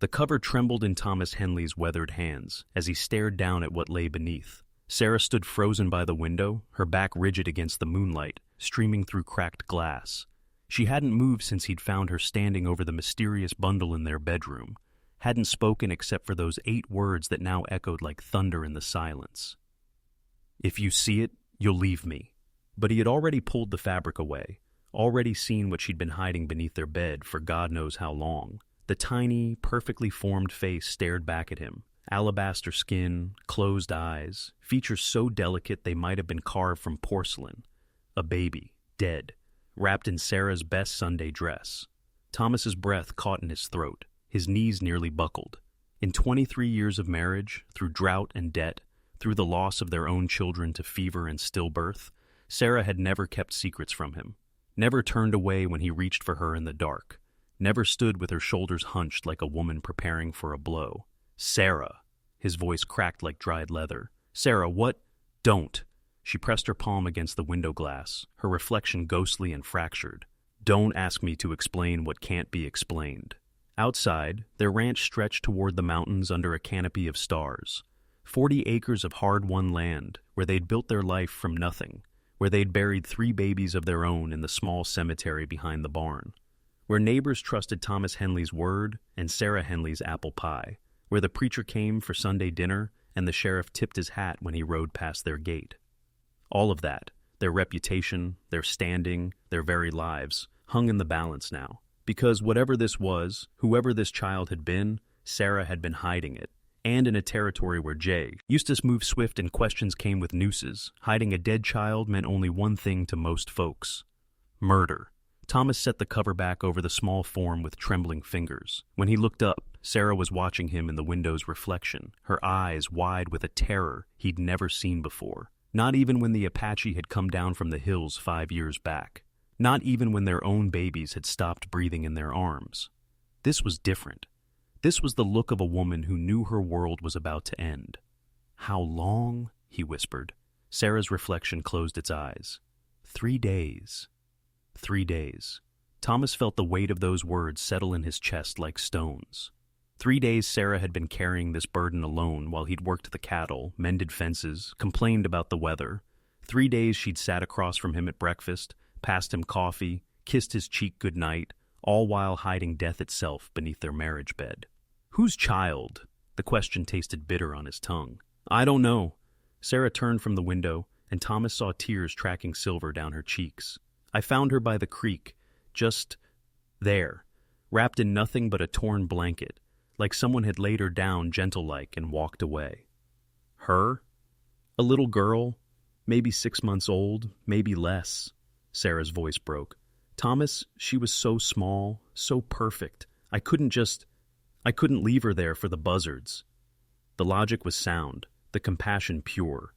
The cover trembled in Thomas Henley's weathered hands as he stared down at what lay beneath. Sarah stood frozen by the window, her back rigid against the moonlight, streaming through cracked glass. She hadn't moved since he'd found her standing over the mysterious bundle in their bedroom, hadn't spoken except for those 8 words that now echoed like thunder in the silence. "If you see it, you'll leave me." But he had already pulled the fabric away, already seen what she'd been hiding beneath their bed for God knows how long. The tiny, perfectly formed face stared back at him. Alabaster skin, closed eyes, features so delicate they might have been carved from porcelain. A baby, dead, wrapped in Sarah's best Sunday dress. Thomas's breath caught in his throat. His knees nearly buckled. In 23 years of marriage, through drought and debt, through the loss of their own children to fever and stillbirth, Sarah had never kept secrets from him, never turned away when he reached for her in the dark, never stood with her shoulders hunched like a woman preparing for a blow. "Sarah," his voice cracked like dried leather. "Sarah, what? Don't." She pressed her palm against the window glass, her reflection ghostly and fractured. "Don't ask me to explain what can't be explained." Outside, their ranch stretched toward the mountains under a canopy of stars. 40 acres of hard-won land, where they'd built their life from nothing, where they'd buried 3 babies of their own in the small cemetery behind the barn, where neighbors trusted Thomas Henley's word and Sarah Henley's apple pie, where the preacher came for Sunday dinner and the sheriff tipped his hat when he rode past their gate. All of that, their reputation, their standing, their very lives, hung in the balance now. Because whatever this was, whoever this child had been, Sarah had been hiding it. And in a territory where Eustace moved swift and questions came with nooses, hiding a dead child meant only one thing to most folks: murder. Thomas set the cover back over the small form with trembling fingers. When he looked up, Sarah was watching him in the window's reflection, her eyes wide with a terror he'd never seen before. Not even when the Apache had come down from the hills 5 years back. Not even when their own babies had stopped breathing in their arms. This was different. This was the look of a woman who knew her world was about to end. "How long?" he whispered. Sarah's reflection closed its eyes. 3 days. 3 days. Thomas felt the weight of those words settle in his chest like stones. 3 days Sarah had been carrying this burden alone while he'd worked the cattle, mended fences, complained about the weather. 3 days she'd sat across from him at breakfast, passed him coffee, kissed his cheek goodnight, all while hiding death itself beneath their marriage bed. "Whose child?" The question tasted bitter on his tongue. "I don't know." Sarah turned from the window, and Thomas saw tears tracking silver down her cheeks. "I found her by the creek, just there, wrapped in nothing but a torn blanket, like someone had laid her down gentle-like and walked away." "Her? A little girl, maybe 6 months old, maybe less." Sarah's voice broke. "Thomas, she was so small, so perfect. I couldn't leave her there for the buzzards." The logic was sound, the compassion pure.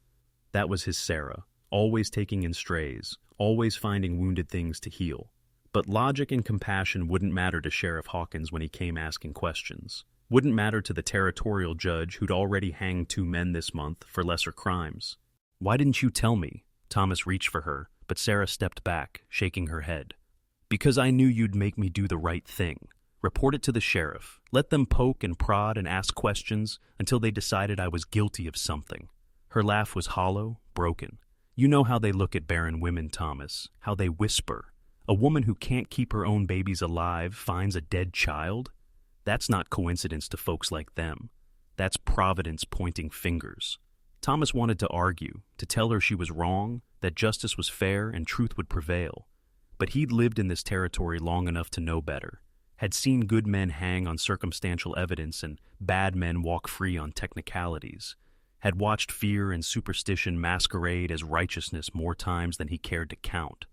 That was his Sarah, always taking in strays, always finding wounded things to heal. But logic and compassion wouldn't matter to Sheriff Hawkins when he came asking questions. Wouldn't matter to the territorial judge who'd already hanged 2 men this month for lesser crimes. "Why didn't you tell me?" Thomas reached for her, but Sarah stepped back, shaking her head. "Because I knew you'd make me do the right thing. Report it to the sheriff. Let them poke and prod and ask questions until they decided I was guilty of something." Her laugh was hollow, broken. "You know how they look at barren women, Thomas, how they whisper. A woman who can't keep her own babies alive finds a dead child? That's not coincidence to folks like them. That's Providence pointing fingers." Thomas wanted to argue, to tell her she was wrong, that justice was fair and truth would prevail. But he'd lived in this territory long enough to know better, had seen good men hang on circumstantial evidence and bad men walk free on technicalities, had watched fear and superstition masquerade as righteousness more times than he cared to count.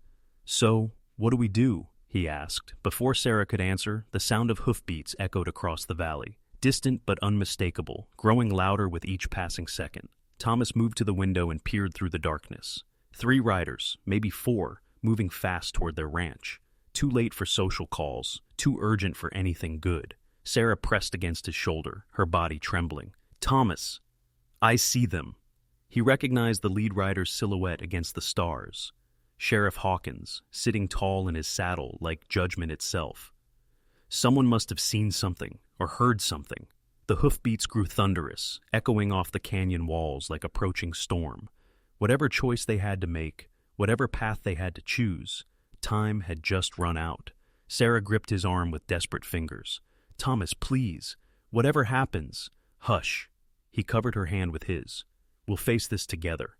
"So, what do we do?" he asked. Before Sarah could answer, the sound of hoofbeats echoed across the valley, distant but unmistakable, growing louder with each passing second. Thomas moved to the window and peered through the darkness. 3 riders, maybe 4, moving fast toward their ranch. Too late for social calls, too urgent for anything good. Sarah pressed against his shoulder, her body trembling. "Thomas, I see them." He recognized the lead rider's silhouette against the stars. Sheriff Hawkins, sitting tall in his saddle like judgment itself. Someone must have seen something or heard something. The hoofbeats grew thunderous, echoing off the canyon walls like approaching storm. Whatever choice they had to make, whatever path they had to choose, time had just run out. Sarah gripped his arm with desperate fingers. "Thomas, please. Whatever happens." "Hush." He covered her hand with his. "We'll face this together."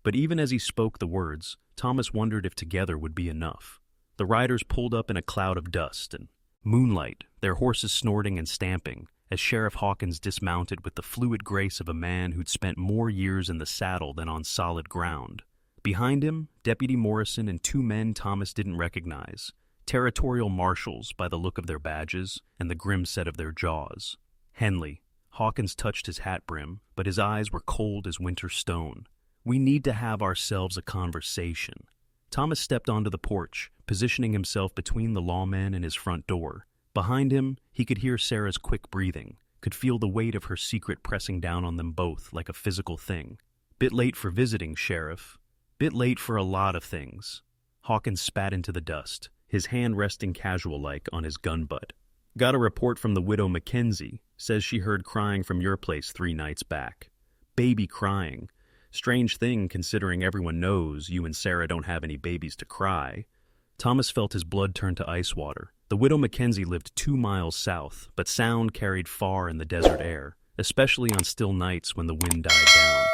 But even as he spoke the words, Thomas wondered if together would be enough. The riders pulled up in a cloud of dust and moonlight, their horses snorting and stamping, as Sheriff Hawkins dismounted with the fluid grace of a man who'd spent more years in the saddle than on solid ground. Behind him, Deputy Morrison and two men Thomas didn't recognize, territorial marshals by the look of their badges and the grim set of their jaws. Henley. Hawkins touched his hat brim, but his eyes were cold as winter stone. "We need to have ourselves a conversation." Thomas stepped onto the porch, positioning himself between the lawmen and his front door. Behind him, he could hear Sarah's quick breathing, could feel the weight of her secret pressing down on them both like a physical thing. "Bit late for visiting, Sheriff. Bit late for a lot of things." Hawkins spat into the dust, his hand resting casual-like on his gun butt. "Got a report from the widow Mackenzie. Says she heard crying from your place 3 nights back. Baby crying. Strange thing considering everyone knows you and Sarah don't have any babies to cry." Thomas felt his blood turn to ice water. The widow Mackenzie lived 2 miles south, but sound carried far in the desert air, especially on still nights when the wind died down.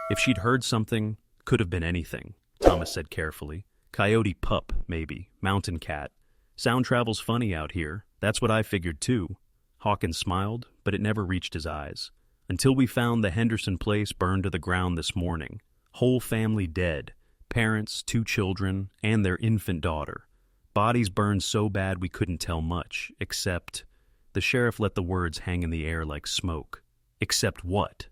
If she'd heard something, could have been anything, Thomas said carefully. Coyote pup, maybe. Mountain cat. Sound travels funny out here. That's what I figured too. Hawkins smiled, but it never reached his eyes. "Until we found the Henderson place burned to the ground this morning. Whole family dead. Parents, 2 children, and their infant daughter. Bodies burned so bad we couldn't tell much, except..." The sheriff let the words hang in the air like smoke. "Except what?"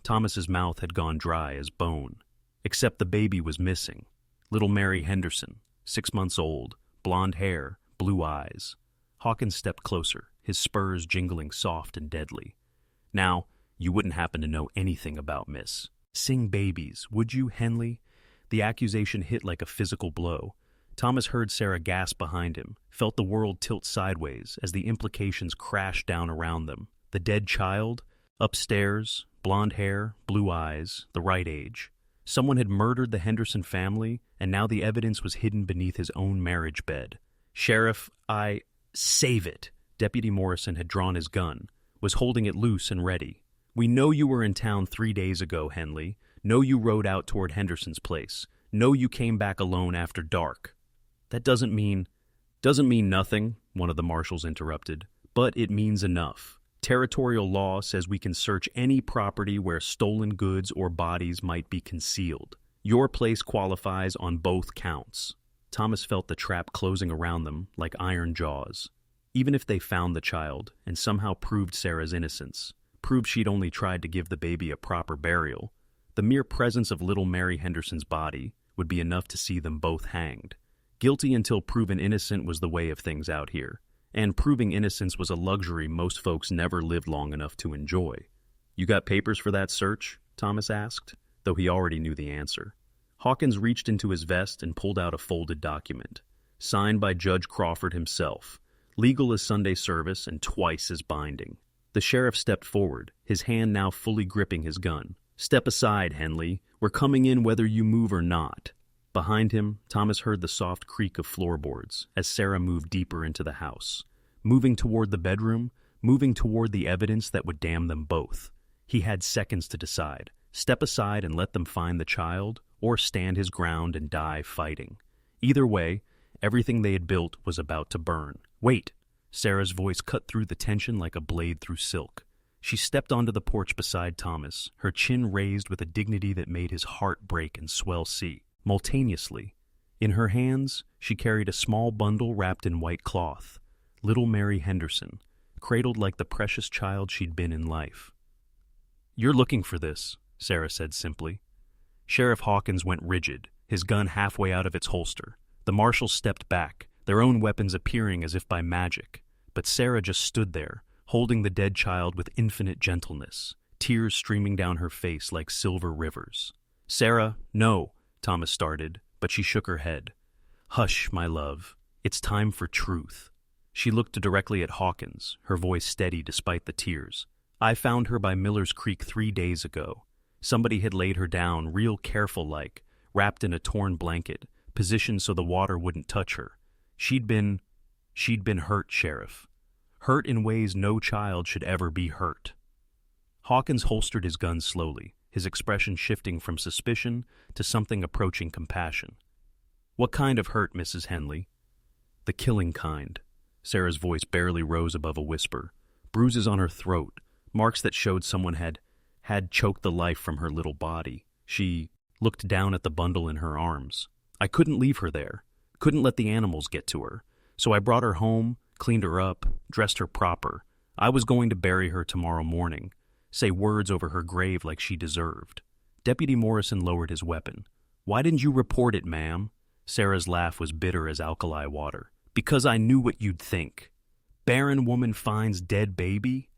Thomas's mouth had gone dry as bone. "Except the baby was missing. Little Mary Henderson, 6 months old, blonde hair, blue eyes." Hawkins stepped closer, his spurs jingling soft and deadly. "Now, you wouldn't happen to know anything about Miss Sing babies, would you, Henley?" The accusation hit like a physical blow. Thomas heard Sarah gasp behind him, felt the world tilt sideways as the implications crashed down around them. The dead child, upstairs, blonde hair, blue eyes, the right age. Someone had murdered the Henderson family, and now the evidence was hidden beneath his own marriage bed. "Sheriff, Save it." Deputy Morrison had drawn his gun, was holding it loose and ready. "We know you were in town 3 days ago, Henley. Know you rode out toward Henderson's place. Know you came back alone after dark." "That doesn't mean nothing," one of the marshals interrupted. "But it means enough. Territorial law says we can search any property where stolen goods or bodies might be concealed. Your place qualifies on both counts." Thomas felt the trap closing around them like iron jaws. Even if they found the child and somehow proved Sarah's innocence, proved she'd only tried to give the baby a proper burial, the mere presence of little Mary Henderson's body would be enough to see them both hanged. Guilty until proven innocent was the way of things out here, and proving innocence was a luxury most folks never lived long enough to enjoy. "You got papers for that search?" Thomas asked, though he already knew the answer. Hawkins reached into his vest and pulled out a folded document, signed by Judge Crawford himself, legal as Sunday service and twice as binding. The sheriff stepped forward, his hand now fully gripping his gun. "Step aside, Henley. We're coming in whether you move or not." Behind him, Thomas heard the soft creak of floorboards as Sarah moved deeper into the house, moving toward the bedroom, moving toward the evidence that would damn them both. He had seconds to decide. Step aside and let them find the child, or stand his ground and die fighting. Either way, everything they had built was about to burn. "Wait!" Sarah's voice cut through the tension like a blade through silk. She stepped onto the porch beside Thomas, her chin raised with a dignity that made his heart break and swell simultaneously. In her hands, she carried a small bundle wrapped in white cloth. Little Mary Henderson, cradled like the precious child she'd been in life. "You're looking for this," Sarah said simply. Sheriff Hawkins went rigid, his gun halfway out of its holster. The marshals stepped back, their own weapons appearing as if by magic. But Sarah just stood there, holding the dead child with infinite gentleness, tears streaming down her face like silver rivers. "Sarah, no," Thomas started, but she shook her head. "Hush, my love. It's time for truth." She looked directly at Hawkins, her voice steady despite the tears. "I found her by Miller's Creek 3 days ago. Somebody had laid her down real careful-like, wrapped in a torn blanket, positioned so the water wouldn't touch her. She'd been hurt, Sheriff. Hurt in ways no child should ever be hurt." Hawkins holstered his gun slowly, his expression shifting from suspicion to something approaching compassion. "What kind of hurt, Mrs. Henley?" "The killing kind." Sarah's voice barely rose above a whisper. "Bruises on her throat, marks that showed someone had choked the life from her little body." She looked down at the bundle in her arms. "I couldn't leave her there. Couldn't let the animals get to her. So I brought her home, cleaned her up, dressed her proper. I was going to bury her tomorrow morning, say words over her grave like she deserved." Deputy Morrison lowered his weapon. "Why didn't you report it, ma'am?" Sarah's laugh was bitter as alkali water. "Because I knew what you'd think. Barren woman finds dead baby?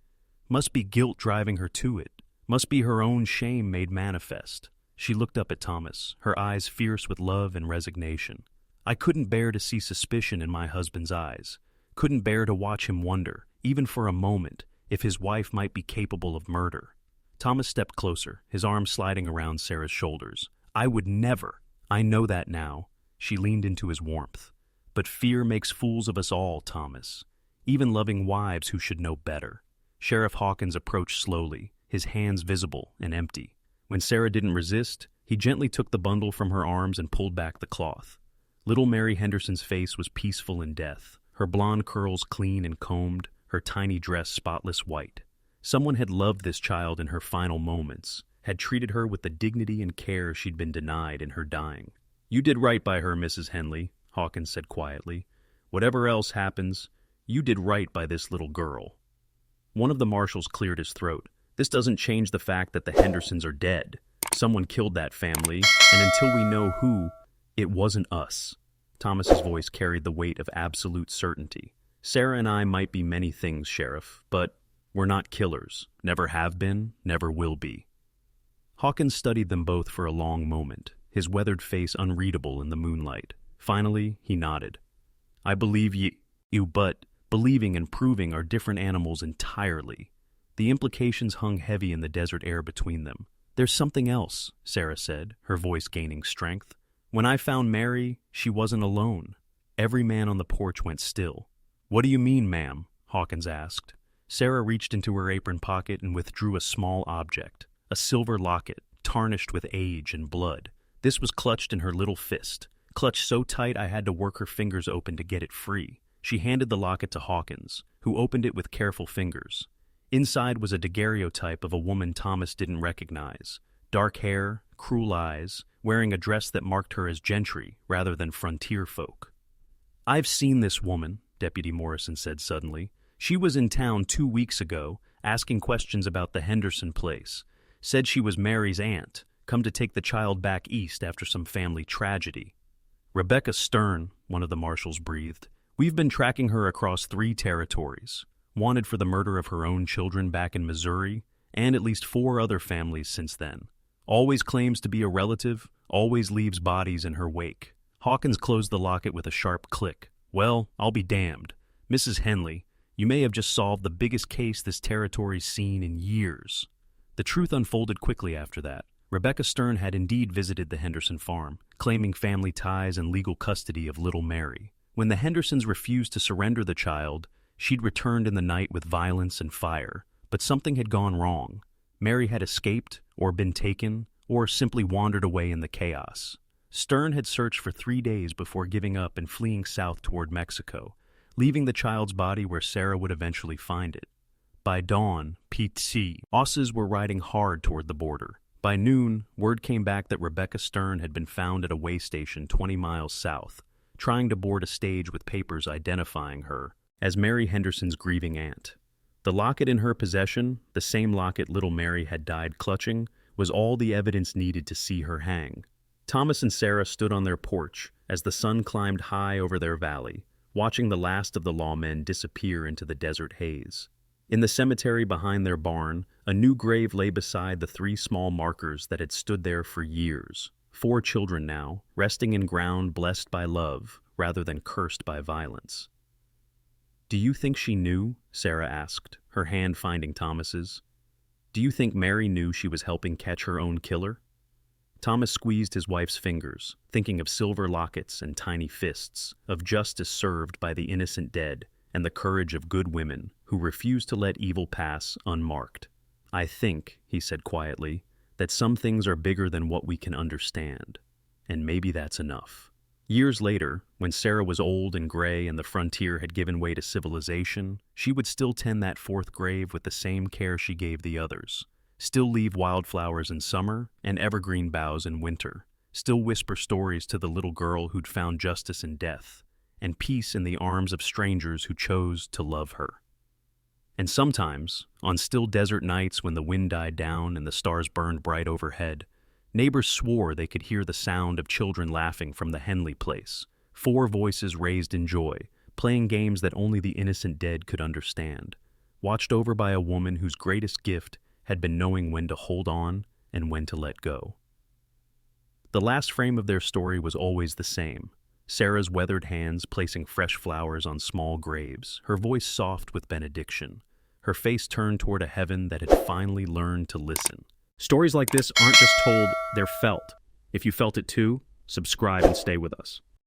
Must be guilt driving her to it. Must be her own shame made manifest." She looked up at Thomas, her eyes fierce with love and resignation. "I couldn't bear to see suspicion in my husband's eyes. Couldn't bear to watch him wonder, even for a moment, if his wife might be capable of murder." Thomas stepped closer, his arm sliding around Sarah's shoulders. "I would never. I know that now." She leaned into his warmth. "But fear makes fools of us all, Thomas. Even loving wives who should know better." Sheriff Hawkins approached slowly, his hands visible and empty. When Sarah didn't resist, he gently took the bundle from her arms and pulled back the cloth. Little Mary Henderson's face was peaceful in death, her blonde curls clean and combed, her tiny dress spotless white. Someone had loved this child in her final moments, had treated her with the dignity and care she'd been denied in her dying. "You did right by her, Mrs. Henley," Hawkins said quietly. "Whatever else happens, you did right by this little girl." One of the marshals cleared his throat. "This doesn't change the fact that the Hendersons are dead. Someone killed that family, and until we know who, it wasn't us." Thomas's voice carried the weight of absolute certainty. "Sarah and I might be many things, Sheriff, but we're not killers. Never have been, never will be." Hawkins studied them both for a long moment, his weathered face unreadable in the moonlight. Finally, he nodded. "I believe you, but believing and proving are different animals entirely." The implications hung heavy in the desert air between them. "There's something else," Sarah said, her voice gaining strength. "When I found Mary, she wasn't alone." Every man on the porch went still. "What do you mean, ma'am?" Hawkins asked. Sarah reached into her apron pocket and withdrew a small object, a silver locket, tarnished with age and blood. This was clutched in her little fist, clutched so tight I had to work her fingers open to get it free. She handed the locket to Hawkins, who opened it with careful fingers. Inside was a daguerreotype of a woman Thomas didn't recognize. Dark hair, cruel eyes, wearing a dress that marked her as gentry rather than frontier folk. "I've seen this woman," Deputy Morrison said suddenly. "She was in town 2 weeks ago, asking questions about the Henderson place. Said she was Mary's aunt, come to take the child back east after some family tragedy." "Rebecca Stern," one of the marshals breathed. "We've been tracking her across 3 territories. Wanted for the murder of her own children back in Missouri, and at least 4 other families since then. Always claims to be a relative, always leaves bodies in her wake." Hawkins closed the locket with a sharp click. "Well, I'll be damned. Mrs. Henley, you may have just solved the biggest case this territory's seen in years." The truth unfolded quickly after that. Rebecca Stern had indeed visited the Henderson farm, claiming family ties and legal custody of little Mary. When the Hendersons refused to surrender the child, she'd returned in the night with violence and fire. But something had gone wrong. Mary had escaped, or been taken, or simply wandered away in the chaos. Stern had searched for 3 days before giving up and fleeing south toward Mexico, leaving the child's body where Sarah would eventually find it. By dawn, PT Osses were riding hard toward the border. By noon, word came back that Rebecca Stern had been found at a way station 20 miles south, trying to board a stage with papers identifying her as Mary Henderson's grieving aunt. The locket in her possession, the same locket little Mary had died clutching, was all the evidence needed to see her hang. Thomas and Sarah stood on their porch as the sun climbed high over their valley, watching the last of the lawmen disappear into the desert haze. In the cemetery behind their barn, a new grave lay beside the 3 small markers that had stood there for years. 4 children now, resting in ground blessed by love rather than cursed by violence. Do you think she knew? Sarah asked, her hand finding Thomas's. Do you think Mary knew she was helping catch her own killer? Thomas squeezed his wife's fingers, thinking of silver lockets and tiny fists, of justice served by the innocent dead, and the courage of good women who refused to let evil pass unmarked. I think, he said quietly, that some things are bigger than what we can understand, and maybe that's enough. Years later, when Sarah was old and gray and the frontier had given way to civilization, she would still tend that fourth grave with the same care she gave the others, still leave wildflowers in summer and evergreen boughs in winter, still whisper stories to the little girl who'd found justice in death, and peace in the arms of strangers who chose to love her. And sometimes, on still desert nights when the wind died down and the stars burned bright overhead, neighbors swore they could hear the sound of children laughing from the Henley place, 4 voices raised in joy, playing games that only the innocent dead could understand, watched over by a woman whose greatest gift had been knowing when to hold on and when to let go. The last frame of their story was always the same, Sarah's weathered hands placing fresh flowers on small graves, her voice soft with benediction, her face turned toward a heaven that had finally learned to listen. Stories like this aren't just told, they're felt. If you felt it too, subscribe and stay with us.